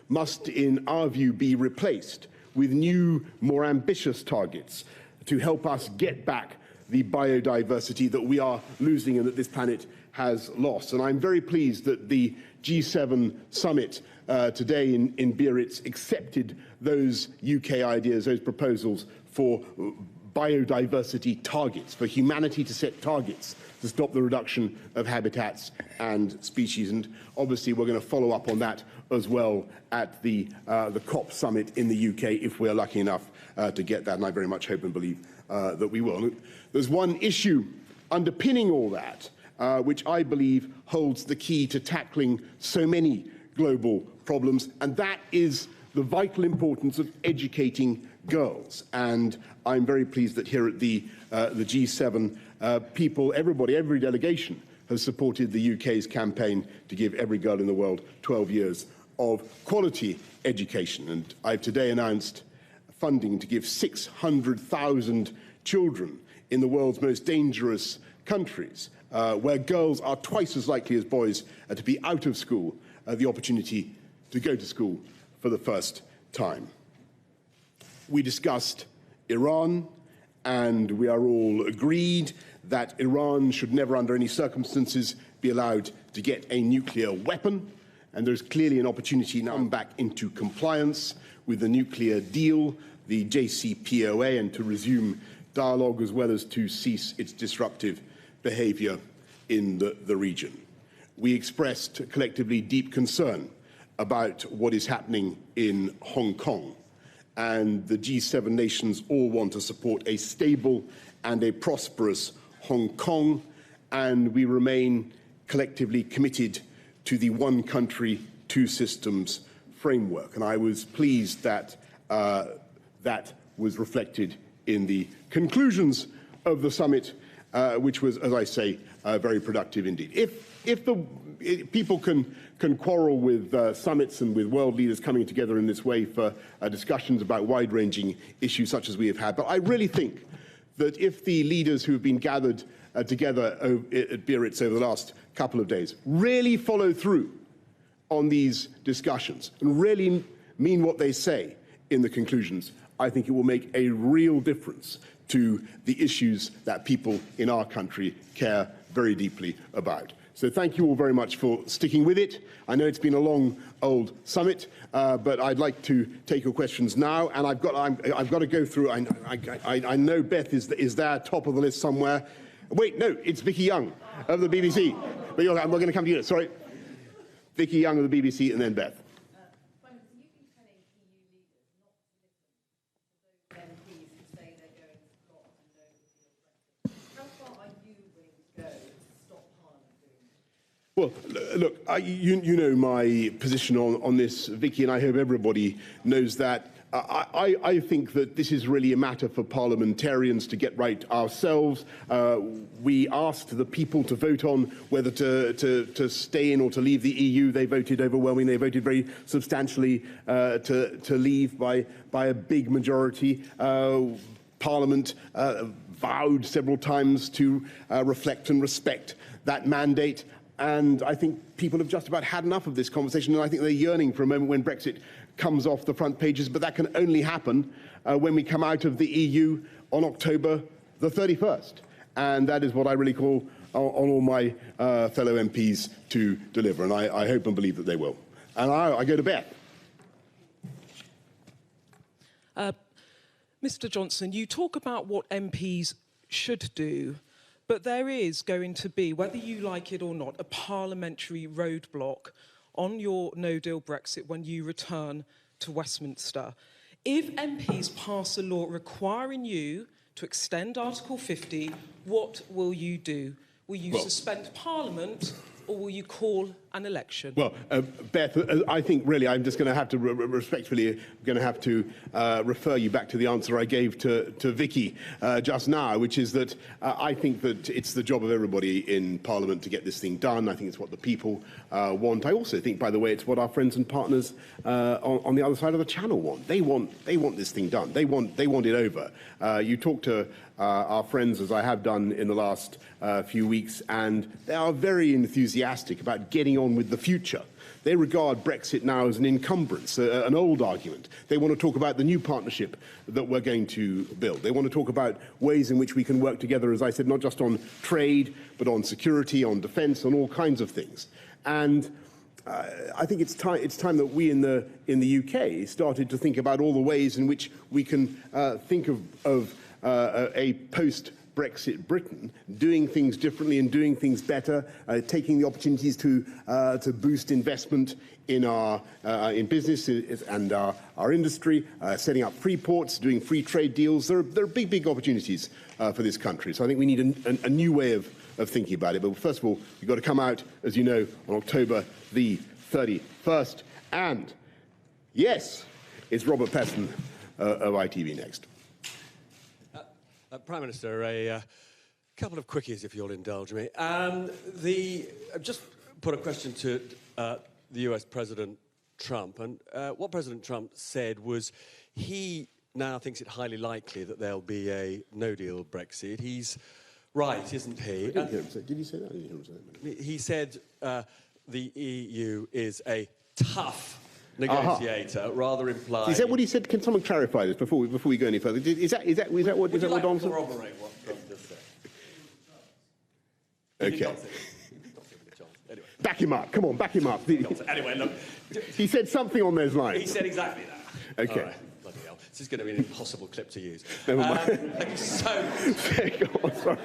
must, in our view, be replaced with new, more ambitious targets to help us get back the biodiversity that we are losing and that this planet has lost. And I'm very pleased that the G7 summit today in Biarritz accepted those UK ideas, those proposals for biodiversity targets, for humanity to set targets to stop the reduction of habitats and species. And obviously we're going to follow up on that as well at the COP summit in the UK if we're lucky enough to get that, and I very much hope and believe that we will. There's one issue underpinning all that, which I believe holds the key to tackling so many global problems, and that is the vital importance of educating girls. And I'm very pleased that here at the G7, people, everybody, every delegation has supported the UK's campaign to give every girl in the world 12 years of quality education. And I've today announced funding to give 600,000 children in the world's most dangerous countries, where girls are twice as likely as boys to be out of school, the opportunity to go to school for the first time. We discussed Iran, and we are all agreed that Iran should never under any circumstances be allowed to get a nuclear weapon, and there's clearly an opportunity now to come back into compliance with the nuclear deal, the JCPOA, and to resume dialogue as well as to cease its disruptive behaviour in the region. We expressed collectively deep concern about what is happening in Hong Kong, and the G7 nations all want to support a stable and a prosperous Hong Kong, and we remain collectively committed to the one country, two systems framework. And I was pleased that that was reflected in the conclusions of the summit, which was, as I say, very productive indeed. If people can quarrel with summits and with world leaders coming together in this way for discussions about wide-ranging issues such as we have had, but I really think that if the leaders who have been gathered together at Biarritz over the last couple of days really follow through on these discussions and really mean what they say in the conclusions, I think it will make a real difference to the issues that people in our country care very deeply about. So thank you all very much for sticking with it. I know it's been a long, old summit, but I'd like to take your questions now, and I've got to go through. I know Beth is there, top of the list somewhere. Wait, no, it's Vicky Young of the BBC. But we're going to come to you. Sorry, Vicky Young of the BBC, and then Beth. Well, look, you know my position on this, Vicky, and I hope everybody knows that. I think that this is really a matter for parliamentarians to get right ourselves. We asked the people to vote on whether to stay in or to leave the EU. They voted overwhelmingly. They voted very substantially to leave by a big majority. Parliament vowed several times to reflect and respect that mandate. And I think people have just about had enough of this conversation, and I think they're yearning for a moment when Brexit comes off the front pages, but that can only happen when we come out of the EU on October the 31st. And that is what I really call on all my fellow MPs to deliver, and I hope and believe that they will. And I go to Beth. Mr. Johnson, you talk about what MPs should do, but there is going to be, whether you like it or not, a parliamentary roadblock on your no-deal Brexit when you return to Westminster. If MPs pass a law requiring you to extend Article 50, what will you do? Will you suspend Parliament, or will you call an election? Well, Beth, I think really I'm just going to have to respectfully refer you back to the answer I gave to Vicky just now, which is that I think that it's the job of everybody in Parliament to get this thing done. I think it's what the people want. I also think, by the way, it's what our friends and partners on the other side of the Channel want. They want this thing done. They want it over. You talk to our friends, as I have done in the last few weeks, and they are very enthusiastic about getting on with the future. They regard Brexit now as an encumbrance, an old argument. They want to talk about the new partnership that we're going to build. They want to talk about ways in which we can work together, as I said, not just on trade, but on security, on defence, on all kinds of things. And I think it's time that we in the UK started to think about all the ways in which we can think of a post-Brexit Britain doing things differently and doing things better, taking the opportunities to boost investment in our in business and our industry, setting up free ports, doing free trade deals. There are big opportunities for this country. So I think we need a new way of thinking about it. But first of all, we've got to come out, as you know, on October the 31st. And yes, it's Robert Peston of ITV next. Prime Minister, a couple of quickies, if you'll indulge me. Just put a question to the US President Trump. And what President Trump said was he now thinks it highly likely that there'll be a no-deal Brexit. He's right, isn't he? I didn't hear him say. Did he say that? I didn't hear him say that. He said the EU is a tough negotiator, rather implying. Is that what he said? Can someone clarify this before we go any further? Is that what Don said? Corroborate what Trump just said? Okay. Anyway. Back him up. Come on, back him up. Anyway, look. He said something on those lines. He said exactly that. Okay. All right. Bloody hell. This is going to be an impossible clip to use. Never mind. Go on, sorry.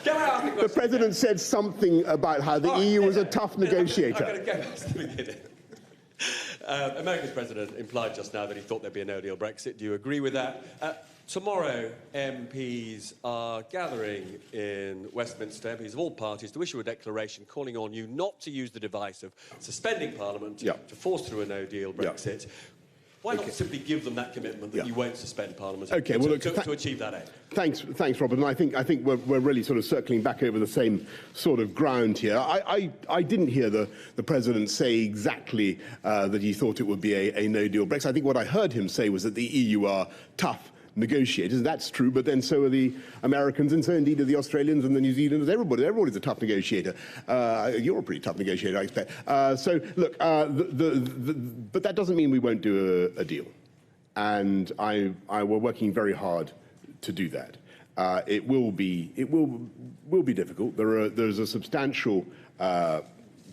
The President said something about how the EU was a tough negotiator. I'm going to go back to the beginning. America's president implied just now that he thought there'd be a no-deal Brexit. Do you agree with that? Tomorrow, MPs are gathering in Westminster, MPs of all parties, to issue a declaration calling on you not to use the device of suspending Parliament to force through a no-deal Brexit. Why not simply give them that commitment that you won't suspend Parliament to achieve that aim? Thanks, Robert. And I think we're really sort of circling back over the same sort of ground here. I didn't hear the President say exactly that he thought it would be a no-deal Brexit. I think what I heard him say was that the EU are tough negotiators. That's true, but then so are the Americans, and so indeed are the Australians and the New Zealanders. Everybody's a tough negotiator. You're a pretty tough negotiator, I expect. So look, but that doesn't mean we won't do a deal, and we're working very hard to do that. It will be difficult. There's a substantial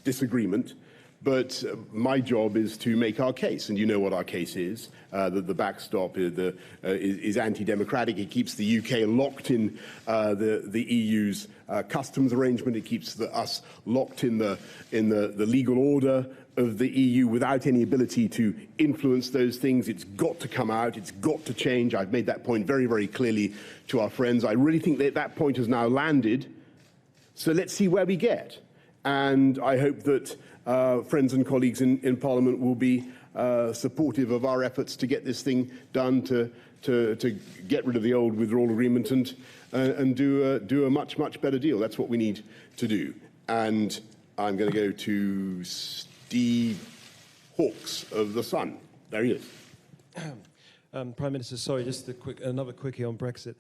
disagreement. But my job is to make our case, and you know what our case is, that the backstop is anti-democratic. It keeps the UK locked in the EU's customs arrangement. It keeps us locked in the legal order of the EU without any ability to influence those things. It's got to come out. It's got to change. I've made that point very, very clearly to our friends. I really think that point has now landed. So let's see where we get. And I hope that friends and colleagues in Parliament will be supportive of our efforts to get this thing done, to get rid of the old withdrawal agreement and do a much better deal. That's what we need to do. And I'm going to go to Steve Hawkes of The Sun. There he is. Prime Minister, sorry, just another quickie on Brexit.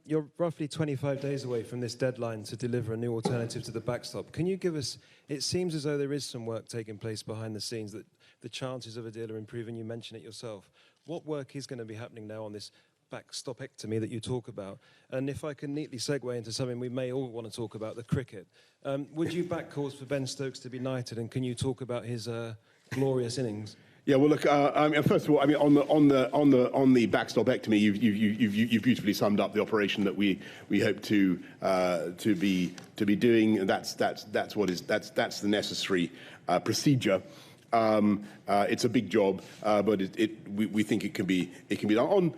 You're roughly 25 days away from this deadline to deliver a new alternative to the backstop. Can you give us, it seems as though there is some work taking place behind the scenes, that the chances of a deal are improving. You mentioned it yourself. What work is going to be happening now on this backstopectomy that you talk about? And if I can neatly segue into something we may all want to talk about, the cricket. Would you back calls for Ben Stokes to be knighted, and can you talk about his glorious innings? Yeah, well, look. First of all, I mean, on the backstopectomy, you've beautifully summed up the operation that we hope to be doing. That's the necessary procedure. It's a big job, but we think it can be done.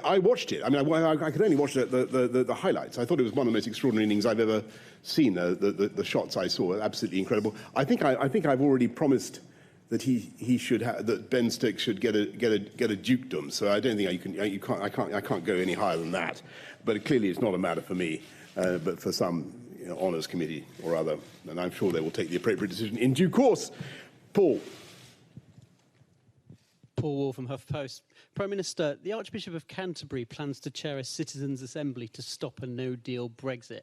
I watched it. I mean, I could only watch the highlights. I thought it was one of the most extraordinary innings I've ever seen. The shots I saw, absolutely incredible. I think I've already promised that that Ben Stokes should get a dukedom. So I don't think I can't go any higher than that. But clearly, it's not a matter for me, but for some honours committee or other, and I'm sure they will take the appropriate decision in due course. Paul Wall from HuffPost. Prime Minister, the Archbishop of Canterbury plans to chair a citizens' assembly to stop a no-deal Brexit.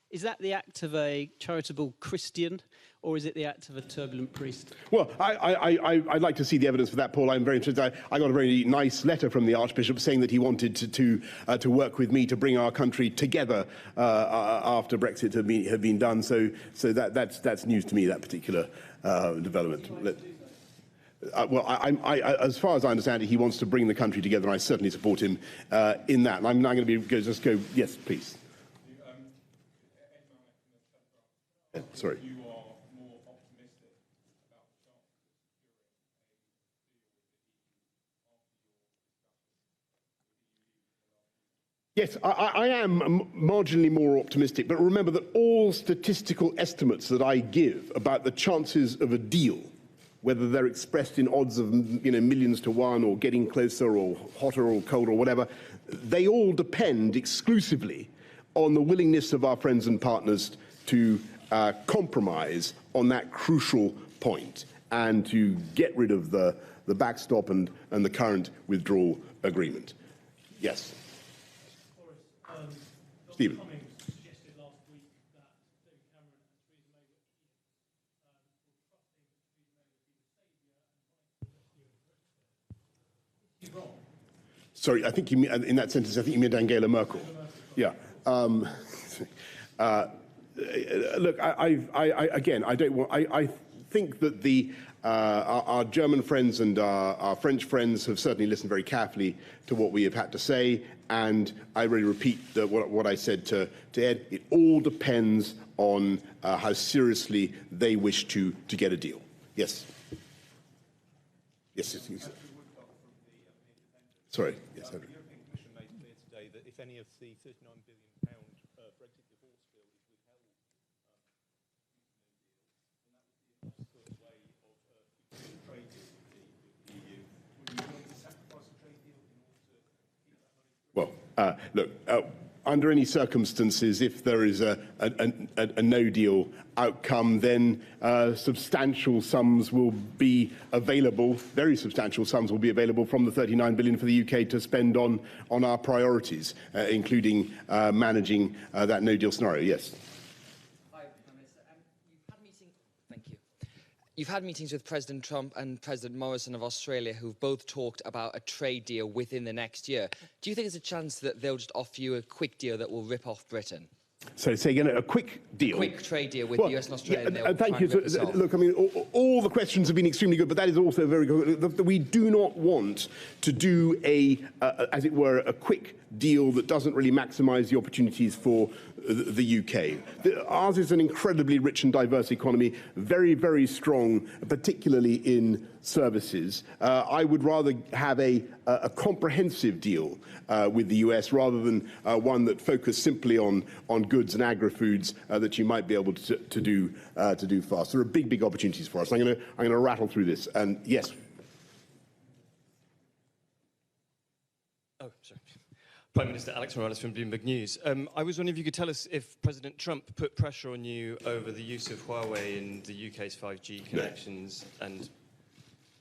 Is that the act of a charitable Christian, or is it the act of a turbulent priest? Well, I'd like to see the evidence for that, Paul. I'm very interested. I got a very nice letter from the Archbishop saying that he wanted to work with me to bring our country together after Brexit had been done. So that's news to me, that particular development. As far as I understand it, he wants to bring the country together, and I certainly support him in that. And I'm now going to just go. Yes, please. Sorry. You are more optimistic about the Yes, chances of securing I am marginally more optimistic, but remember that all statistical estimates that I give about the chances of a deal, whether they're expressed in odds of millions to one or getting closer or hotter or colder or whatever, they all depend exclusively on the willingness of our friends and partners to compromise on that crucial point and to get rid of the backstop and the current withdrawal agreement. Yes. Boris, Stephen. Cummings suggested last week that David Cameron and Theresa May were trusting that Theresa May would be the saviour and wrong. Sorry, I think you mean, in that sentence, I think you meant Angela Merkel. Yeah. Look, I think that our German friends and our French friends have certainly listened very carefully to what we have had to say, and I really repeat what I said to Ed. It all depends on how seriously they wish to get a deal. Yes. Yes. Sorry. Yes. The European Commission made clear today that if any of the £39 billion Brexit divorce bill is withheld, then that would be a way of keeping a trade deal with the EU. Would you be willing to sacrifice a trade deal in order to keep that money? Well, look, under any circumstances, if there is a no-deal outcome, then substantial sums will be available, very substantial sums will be available from the 39 billion for the UK to spend on our priorities, including managing that no-deal scenario. Yes. Hi, Prime Minister. You've had meetings with President Trump and President Morrison of Australia, who've both talked about a trade deal within the next year. Do you think there's a chance that they'll just offer you a quick deal that will rip off Britain? So say again, a quick deal? A quick trade deal with the US and Australia. Yeah, thank you. Look, I mean, all the questions have been extremely good, but that is also very good. We do not want to do as it were, a quick deal that doesn't really maximise the opportunities for the UK. Ours is an incredibly rich and diverse economy, very, very strong, particularly in services. I would rather have a comprehensive deal with the US rather than one that focused simply on goods and agri-foods that you might be able to do fast. There are big, big opportunities for us. I'm going to rattle through this. And yes. Oh, sorry. Prime Minister Alex Morales from Bloomberg News. I was wondering if you could tell us if President Trump put pressure on you over the use of Huawei in the UK's 5G connections, and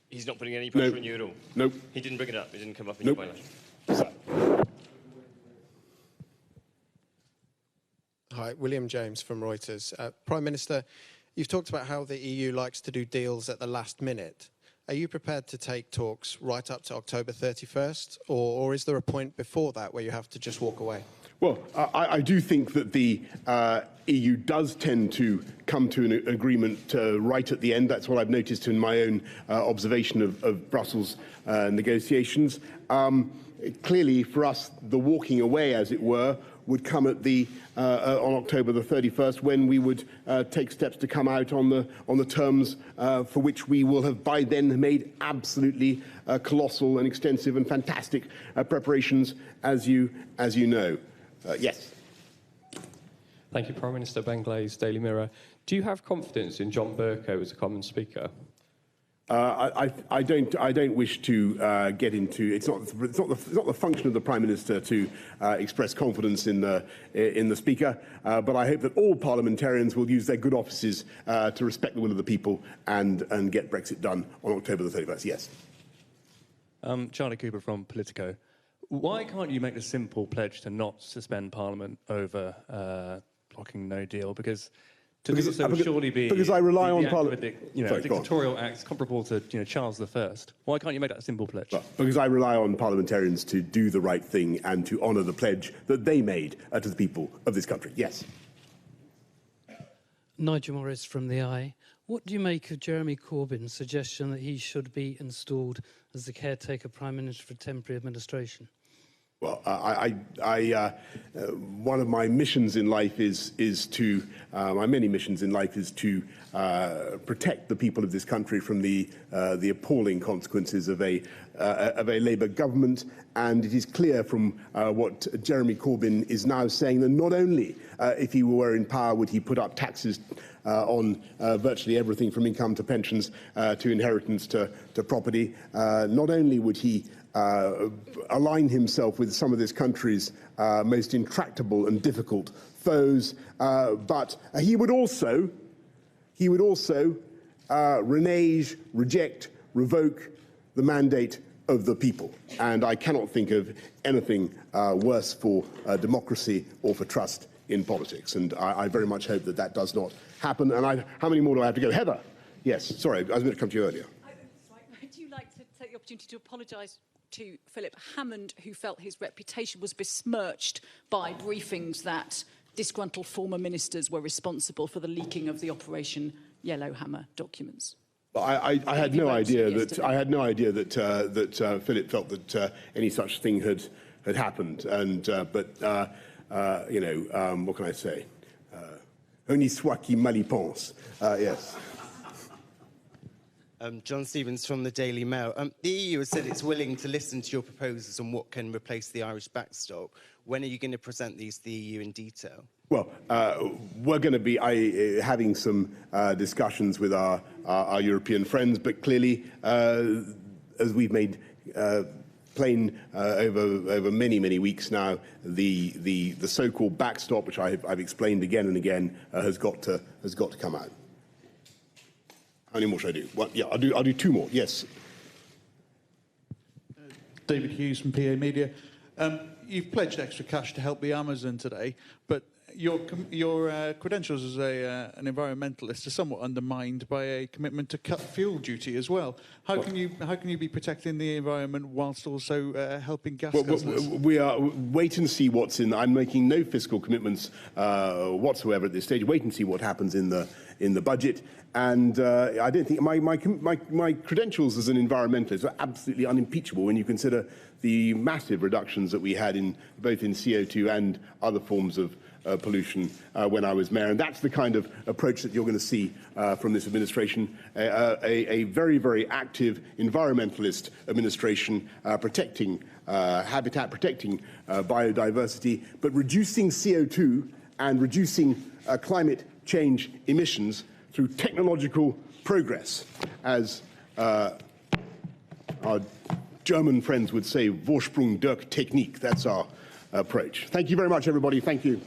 he's not putting any pressure on you at all? Nope. He didn't bring it up? It didn't come up in your bylaws? Hi, William James from Reuters. Prime Minister, you've talked about how the EU likes to do deals at the last minute. Are you prepared to take talks right up to October 31st, or is there a point before that where you have to just walk away? Well, I do think that the EU does tend to come to an agreement right at the end. That's what I've noticed in my own observation of Brussels negotiations. Clearly, for us, the walking away, as it were, would come at on October the 31st, when we would take steps to come out on the terms for which we will have by then made absolutely colossal and extensive and fantastic preparations, as you know. Yes. Thank you, Prime Minister. Ben Glaze, Daily Mirror. Do you have confidence in John Bercow as a Commons Speaker? I don't wish to get into. It's not the function of the Prime Minister to express confidence in the Speaker. But I hope that all parliamentarians will use their good offices to respect the will of the people and get Brexit done on October the 31st. Yes. Charlie Cooper from Politico. Why can't you make the simple pledge to not suspend Parliament over blocking no deal? Because to do so would surely be because I rely on dictatorial acts comparable to Charles I. Why can't you make that a simple pledge? Well, because I rely on parliamentarians to do the right thing and to honour the pledge that they made to the people of this country. Yes. Nigel Morris from The Eye. What do you make of Jeremy Corbyn's suggestion that he should be installed as the caretaker Prime Minister for temporary administration? Well, one of my missions in life is to my many missions in life is to protect the people of this country from the appalling consequences of a Labour government. And it is clear from what Jeremy Corbyn is now saying that not only, if he were in power, would he put up taxes on virtually everything from income to pensions to inheritance to property, not only would he align himself with some of this country's most intractable and difficult foes, but he would also renege, reject, revoke the mandate of the people. And I cannot think of anything worse for democracy or for trust in politics. And I very much hope that that does not happen. And how many more do I have to go? Heather? Yes, sorry, I was going to come to you earlier. Would you like to take the opportunity to apologise to Philip Hammond, who felt his reputation was besmirched by briefings that disgruntled former ministers were responsible for the leaking of the Operation Yellowhammer documents? Well, I had no idea that Philip felt that any such thing had happened. And what can I say? Honi soit qui mal y pense. Yes. John Stevens from the Daily Mail. The EU has said it's willing to listen to your proposals on what can replace the Irish backstop. When are you going to present these to the EU in detail? Well, we're going to be having some discussions with our European friends, but clearly, as we've made plain over many weeks now, the so-called backstop, which I've explained again and again, has got to come out. How many more should I do? Well, yeah, I'll do two more. Yes. David Hughes from PA Media. You've pledged extra cash to help the Amazon today, but your credentials as an environmentalist are somewhat undermined by a commitment to cut fuel duty as well. How can you be protecting the environment whilst also helping gas customers? We are wait and see what's in. I'm making no fiscal commitments whatsoever at this stage. Wait and see what happens in the budget. And I don't think my credentials as an environmentalist are absolutely unimpeachable when you consider the massive reductions that we had both in CO2 and other forms of pollution when I was mayor. And that's the kind of approach that you're going to see from this administration, a very, very active environmentalist administration protecting habitat, protecting biodiversity, but reducing CO2 and reducing climate change emissions through technological progress, as our German friends would say, Vorsprung durch Technik. That's our approach. Thank you very much, everybody. Thank you.